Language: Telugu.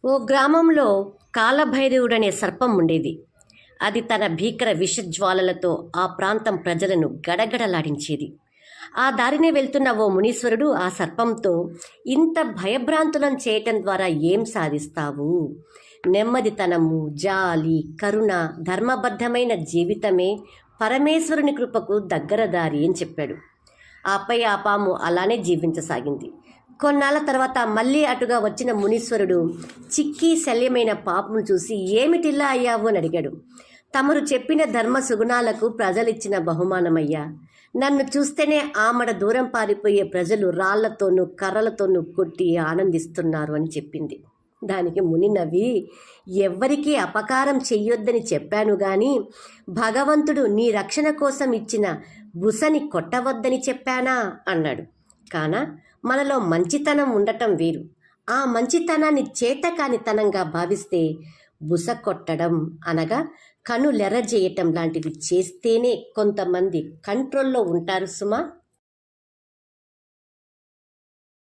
ఓ గ్రామంలో కాలభైరవుడనే సర్పం ఉండేది. అది తన భీకర విషజ్వాలలతో ఆ ప్రాంతం ప్రజలను గడగడలాడించేది. ఆ దారినే వెళ్తున్న ఓ మునీశ్వరుడు ఆ సర్పంతో, ఇంత భయభ్రాంతులను చేయటం ద్వారా ఏం సాధిస్తావు? నెమ్మదితనము, జాలి, కరుణ, ధర్మబద్ధమైన జీవితమే పరమేశ్వరుని కృపకు దగ్గర దారి అని చెప్పాడు. ఆపై ఆ పాము అలానే జీవించసాగింది. కొన్నాళ్ళ తర్వాత మళ్ళీ అటుగా వచ్చిన మునీశ్వరుడు చిక్కి శల్యమైన పాపను చూసి, ఏమిటిలా అయ్యావు అని అడిగాడు. తమరు చెప్పిన ధర్మ సుగుణాలకు ప్రజలిచ్చిన బహుమానమయ్యా. నన్ను చూస్తేనే ఆమడ దూరం పారిపోయే ప్రజలు రాళ్లతోనూ కర్రలతోనూ కొట్టి ఆనందిస్తున్నారు అని చెప్పింది. దానికి ముని నవ్వి, ఎవ్వరికీ అపకారం చెయ్యొద్దని చెప్పాను గాని భగవంతుడు నీ రక్షణ కోసం ఇచ్చిన బుసని కొట్టవద్దని చెప్పానా అన్నాడు. కాన మనలో మంచితనం ఉండటం వేరు. ఆ మంచితనాన్ని చేతకానితనంగా భావిస్తే బుస కొట్టడం అనగా కనులెర్రజేయటం లాంటివి చేస్తేనే కొంతమంది కంట్రోల్లో ఉంటారు సుమా.